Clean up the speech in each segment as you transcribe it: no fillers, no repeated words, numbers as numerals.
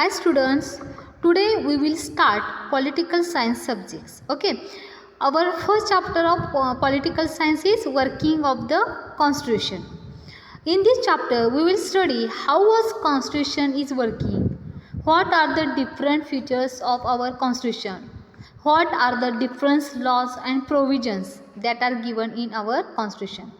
Hi students, today we will start political science subjects. Okay, our first chapter of political science is working of the constitution. In this chapter we will study how our constitution is working, what are the different features of our constitution, what are the different laws and provisions that are given in our constitution,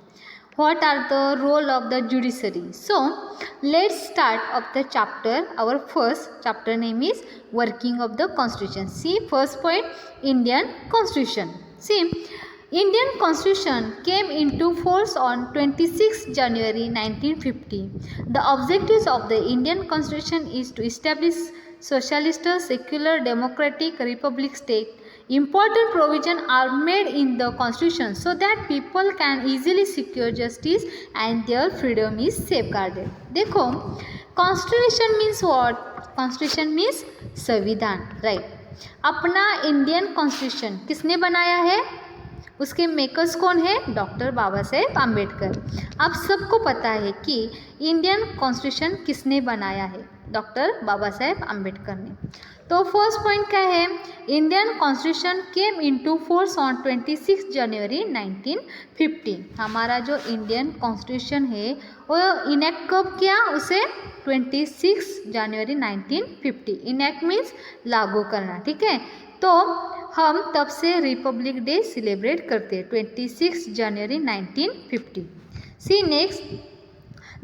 what are the role of the judiciary. So let's start of the chapter. Our first chapter name is working of the constitution. See, first point, Indian constitution. See, Indian constitution came into force on 26 January 1950. The objectives of the Indian constitution is to establish socialist, secular, democratic republic state. Important provisions are made in the constitution so that people can easily secure justice and their freedom is safeguarded. देखो, constitution means what? Constitution means संविधान, right? अपना Indian constitution किसने बनाया है? उसके makers कौन है? Doctor Baba Saheb Ambedkar. आप सबको पता है कि इंडियन कॉन्स्टिट्यूशन किसने बनाया है? डॉक्टर बाबा साहेब आम्बेडकर ने. तो फर्स्ट पॉइंट क्या है? Indian constitution came into force on 26 जनवरी 1950. हमारा जो इंडियन कॉन्स्टिट्यूशन है वो इनेक्ट कब किया? उसे 26 जनवरी 1950. इनेक्ट मीन्स लागू करना, ठीक है. तो हम तब से रिपब्लिक डे सेलिब्रेट करते हैं 26 जनवरी 1950. See next,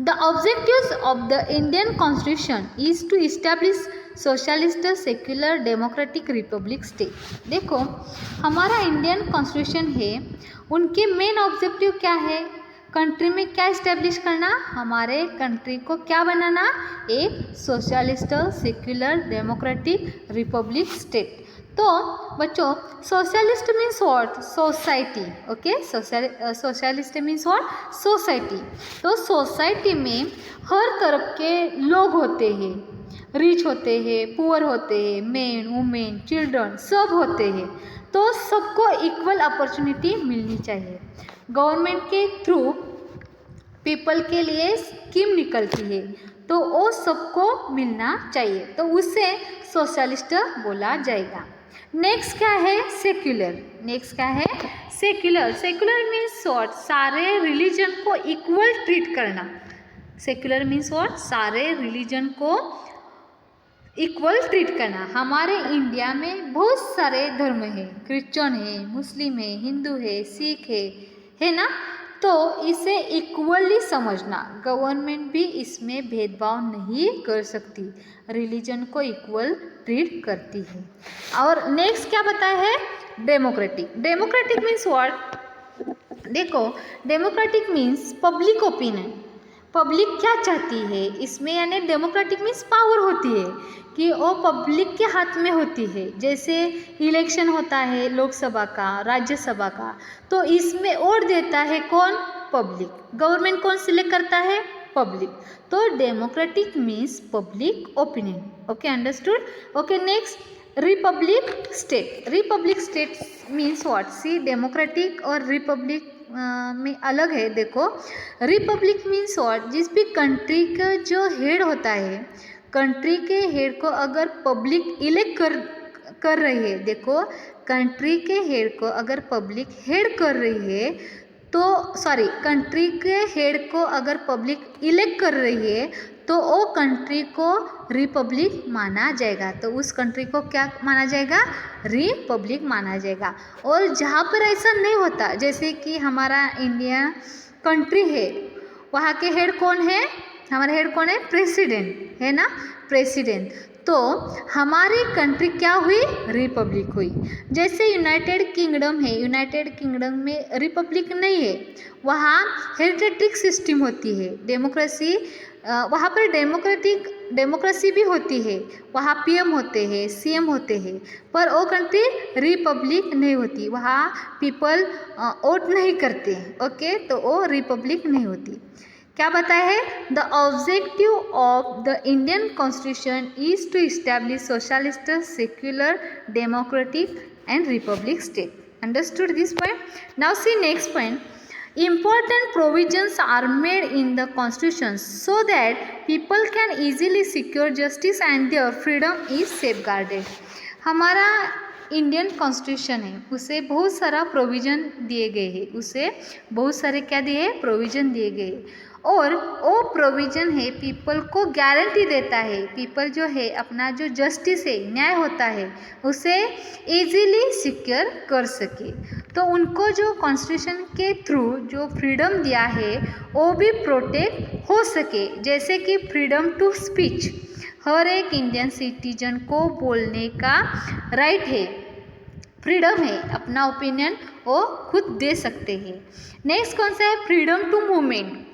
the objectives of the Indian constitution is to establish socialist, secular, democratic republic state. देखो, हमारा इंडियन कॉन्स्टिट्यूशन है, उनके मेन ऑब्जेक्टिव क्या है? कंट्री में क्या इस्टेब्लिश करना? हमारे कंट्री को क्या बनाना? एक socialist, secular, democratic republic state. तो बच्चों, socialist means what? Society. Okay, socialist means what? Society. तो सोसाइटी में हर तरफ के लोग होते हैं, रिच होते हैं, पुअर होते हैं, मेन, वुमेन, चिल्ड्रन, सब होते हैं. तो सबको इक्वल अपॉर्चुनिटी मिलनी चाहिए. गवर्नमेंट के थ्रू पीपल के लिए स्कीम निकलती है, तो वो सबको मिलना चाहिए, तो उसे सोशलिस्ट बोला जाएगा. नेक्स्ट क्या है? सेक्युलर. नेक्स्ट क्या है? सेक्युलर. Secular means what? सारे रिलीजन को इक्वल ट्रीट करना. Secular means what? सारे रिलीजन को इक्वल ट्रीट करना. हमारे इंडिया में बहुत सारे धर्म है, क्रिश्चियन है, मुस्लिम है, हिंदू है, सिख है ना. तो इसे इक्वली समझना. गवर्नमेंट भी इसमें भेदभाव नहीं कर सकती, रिलीजन को इक्वल ट्रीट करती है. और नेक्स्ट क्या बताया है? डेमोक्रेटिक. Democratic means what? देखो, democratic means public opinion. Public क्या चाहती है इसमें, यानी डेमोक्रेटिक मीन्स पावर होती है कि वो पब्लिक के हाथ में होती है. जैसे इलेक्शन होता है लोकसभा का, राज्यसभा का, तो इसमें वोट देता है कौन? पब्लिक. गवर्नमेंट कौन सिलेक्ट करता है? पब्लिक. तो democratic means public opinion. Okay, understood. Okay, next, republic state. Republic state means what? See, democratic और रिपब्लिक में अलग है. देखो, रिपब्लिक मीन्स व्हाट? जिस भी कंट्री का जो हेड होता है, कंट्री के हेड को अगर पब्लिक इलेक्ट कर रही है, देखो, कंट्री के हेड को अगर पब्लिक हेड कर रही है, तो सॉरी, कंट्री के हेड को अगर पब्लिक इलेक्ट कर रही है, तो वो कंट्री को रिपब्लिक माना जाएगा. तो उस कंट्री को क्या माना जाएगा? रिपब्लिक माना जाएगा. और जहाँ पर ऐसा नहीं होता, जैसे कि हमारा इंडिया कंट्री है, वहाँ के हेड कौन है? हमारा हेड कौन है? प्रेसिडेंट है ना, प्रेसिडेंट. तो हमारी कंट्री क्या हुई? रिपब्लिक हुई. जैसे यूनाइटेड किंगडम है, यूनाइटेड किंगडम में रिपब्लिक नहीं है, वहाँ हेरिडेटरी सिस्टम होती है, डेमोक्रेसी. वहाँ पर डेमोक्रेसी भी होती है, वहाँ पीएम होते हैं, सीएम होते हैं, पर वो कंट्री रिपब्लिक नहीं होती, वहाँ पीपल वोट नहीं करते. ओके, तो वो रिपब्लिक नहीं होती. क्या बताया है? The objective of the Indian constitution is to establish socialist, secular, democratic and republic state. Understood this point? Now see next point. Important provisions are made in the constitution so that people can easily secure justice and their freedom is safeguarded. हमारा Indian constitution है, उसे बहुत सारा provision दिए गए हैं, उसे बहुत सारे क्या दिए हैं, प्रोविज़न दिए गए, और वो प्रोविज़न है पीपल को गारंटी देता है, पीपल जो है अपना जो जस्टिस है, न्याय होता है, उसे इजीली सिक्योर कर सके। तो उनको जो कॉन्स्टिट्यूशन के थ्रू जो फ्रीडम दिया है वो भी प्रोटेक्ट हो सके, जैसे कि फ्रीडम टू स्पीच, हर एक इंडियन सिटीजन को बोलने का राइट है, फ्रीडम है, अपना ओपिनियन वो खुद दे सकते हैं। नेक्स्ट कौन सा है, फ्रीडम टू मूवमेंट,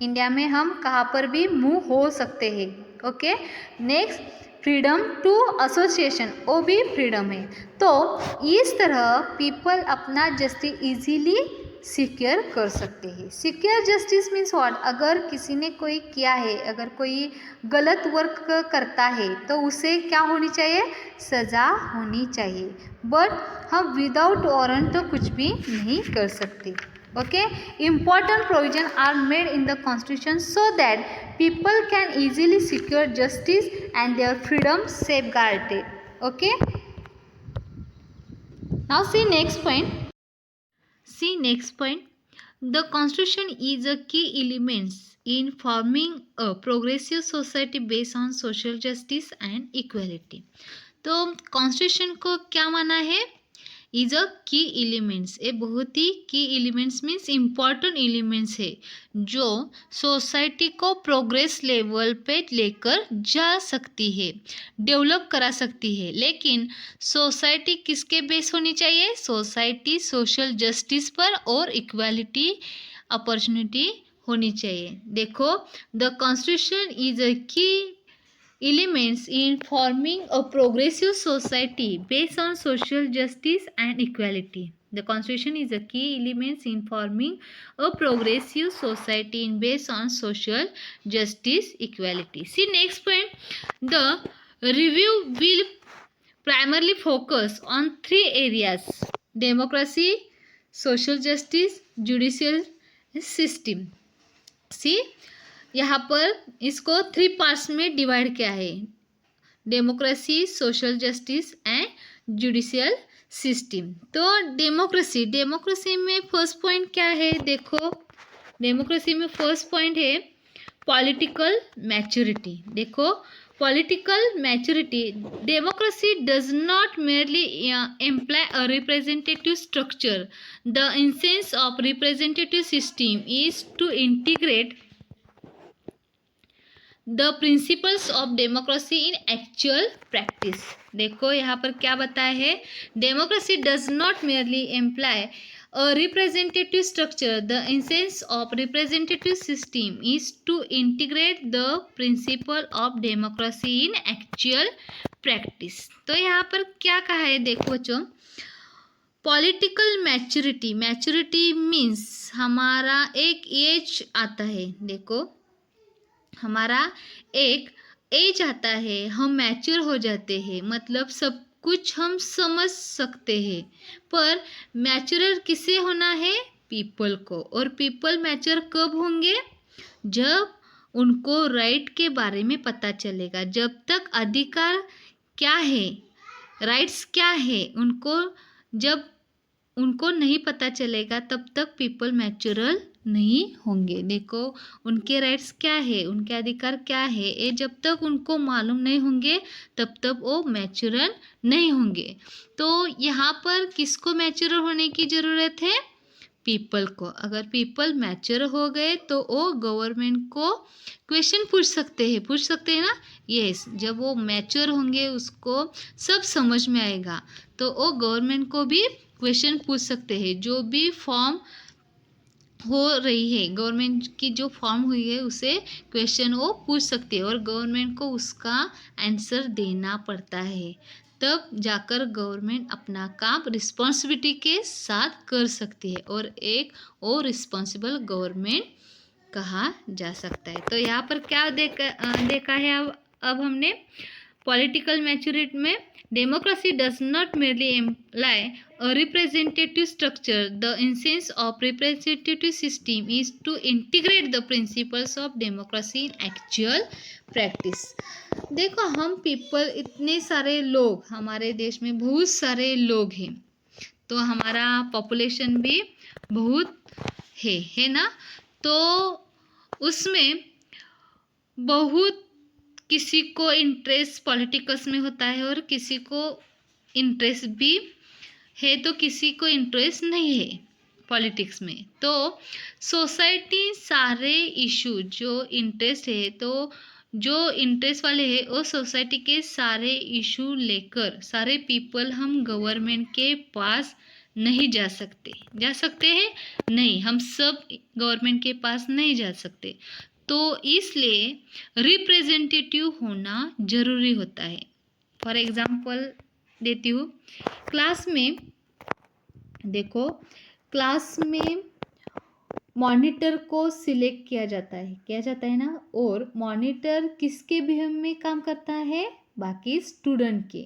इंडिया में हम कहाँ पर भी मूव हो सकते हैं। Okay, next freedom to association, वो भी फ्रीडम है। तो इस तरह पीपल अपना जस्टिस इजीली सिक्योर कर सकते हैं। सिक्योर जस्टिस मीन्स व्हाट, अगर किसी ने कोई किया है, अगर कोई गलत वर्क करता है तो उसे क्या होनी चाहिए, सज़ा होनी चाहिए, बट हम विदाउट वारंट तो कुछ भी नहीं कर सकते। Okay, important provisions are made in the constitution so that people can easily secure justice and their freedom safeguarded. Okay, now see next point. See next point. The constitution is a key element in forming a progressive society based on social justice and equality. तो constitution को क्या माना है, is a की elements, ये बहुत ही की elements means important elements है जो सोसाइटी को प्रोग्रेस लेवल पे लेकर जा सकती है, डेवलप करा सकती है। लेकिन सोसाइटी किसके बेस होनी चाहिए, सोसाइटी सोशल जस्टिस पर और इक्वालिटी अपॉर्चुनिटी होनी चाहिए। देखो, द कॉन्स्टिट्यूशन इज अ की elements in forming a progressive society based on social justice and equality. The constitution is a key element in forming a progressive society based on social justice equality. See next point. The review will primarily focus on three areas: democracy, social justice, judicial system. See, यहाँ पर इसको 3 parts में divide किया है, democracy, social justice and judicial system. तो democracy में first point क्या है, देखो डेमोक्रेसी में फर्स्ट पॉइंट है पॉलिटिकल मैच्योरिटी। देखो, political maturity, democracy does not merely imply a representative structure. The essence of representative system is to integrate the principles of democracy in actual practice. देखो यहाँ पर क्या बताया है, democracy does not merely employ a representative structure, the essence of representative system is to integrate the principle of democracy in actual practice. तो यहाँ पर क्या कहा है, देखो बच्चों, पॉलिटिकल मैच्योरिटी मीन्स हमारा एक एज आता है, देखो हमारा एक एज आता है, हम मैच्योर हो जाते हैं, मतलब सब कुछ हम समझ सकते हैं। पर मैच्योर किसे होना है, पीपल को। और पीपल मैच्योर कब होंगे, जब उनको राइट के बारे में पता चलेगा। जब तक अधिकार क्या है, राइट्स क्या है, जब उनको नहीं पता चलेगा तब तक पीपल मैच्योरल नहीं होंगे। देखो, उनके राइट्स क्या है, उनके अधिकार क्या है, ये जब तक उनको मालूम नहीं होंगे तब तक वो मैच्योरल नहीं होंगे। तो यहाँ पर किसको मैच्योर होने की ज़रूरत है, पीपल को। अगर पीपल मैच्योर हो गए तो वो गवर्नमेंट को क्वेश्चन पूछ सकते हैं ना, यस। जब वो मैच्योर होंगे, उसको सब समझ में आएगा, तो वो गवर्नमेंट को भी क्वेश्चन पूछ सकते हैं। जो भी फॉर्म हो रही है, गवर्नमेंट की जो फॉर्म हुई है उसे क्वेश्चन वो पूछ सकते हैं और गवर्नमेंट को उसका आंसर देना पड़ता है। तब जाकर गवर्नमेंट अपना काम रिस्पॉन्सिबिलिटी के साथ कर सकती है और एक और रिस्पॉन्सिबल गवर्नमेंट कहा जा सकता है। तो यहाँ पर क्या देखा है अब हमने पॉलिटिकल मैच्योरिटी में democracy does not merely imply a representative structure. The essence of representative system is to integrate the principles of democracy in actual practice. देखो, हम पीपल, इतने सारे लोग, हमारे देश में बहुत सारे लोग हैं, तो हमारा पॉपुलेशन भी बहुत है ना। तो उसमें बहुत किसी को इंटरेस्ट पॉलिटिकल्स में होता है और किसी को इंटरेस्ट भी है, तो किसी को इंटरेस्ट नहीं है पॉलिटिक्स में। तो सोसाइटी सारे इशू जो इंटरेस्ट है, तो जो इंटरेस्ट वाले हैं वो सोसाइटी के सारे इशू लेकर, सारे पीपल हम गवर्नमेंट के पास नहीं जा सकते हैं नहीं, हम सब गवर्नमेंट के पास नहीं जा सकते। तो इसलिए रिप्रेजेंटेटिव होना ज़रूरी होता है। फॉर एग्जांपल देती हूँ, क्लास में देखो, क्लास में मॉनिटर को सिलेक्ट किया जाता है ना, और मॉनिटर किसके बिहेव में काम करता है? बाकी स्टूडेंट के।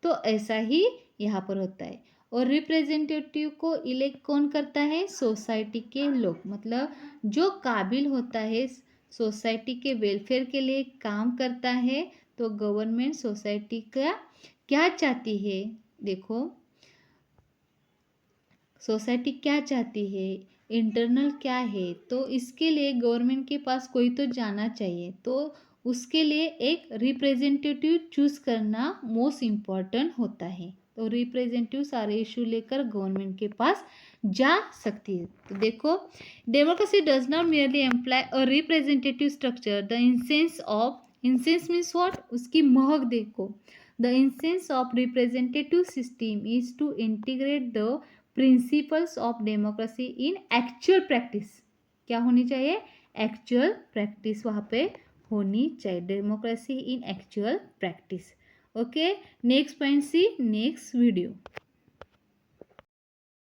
तो ऐसा ही यहाँ पर होता है। और रिप्रेजेंटेटिव को इलेक्ट कौन करता है? सोसाइटी के लोग, मतलब जो काबिल होता है, सोसाइटी के वेलफेयर के लिए काम करता है। तो गवर्नमेंट सोसाइटी का क्या चाहती है? देखो, सोसाइटी क्या चाहती है, इंटरनल क्या है, तो इसके लिए गवर्नमेंट के पास कोई तो जाना चाहिए। तो उसके लिए एक रिप्रेजेंटेटिव चूज करना मोस्ट इम्पॉर्टेंट होता है। तो रिप्रेजेंटेटिव सारे इशू लेकर गवर्नमेंट के पास जा सकती है। तो देखो, democracy does not merely employ a representative structure. The incense means what? उसकी महक देखो। The incense of representative system is to integrate the principles of democracy in actual practice. क्या होनी चाहिए? एक्चुअल प्रैक्टिस वहाँ पे होनी चाहिए। Democracy in actual practice. Okay, next point see next video.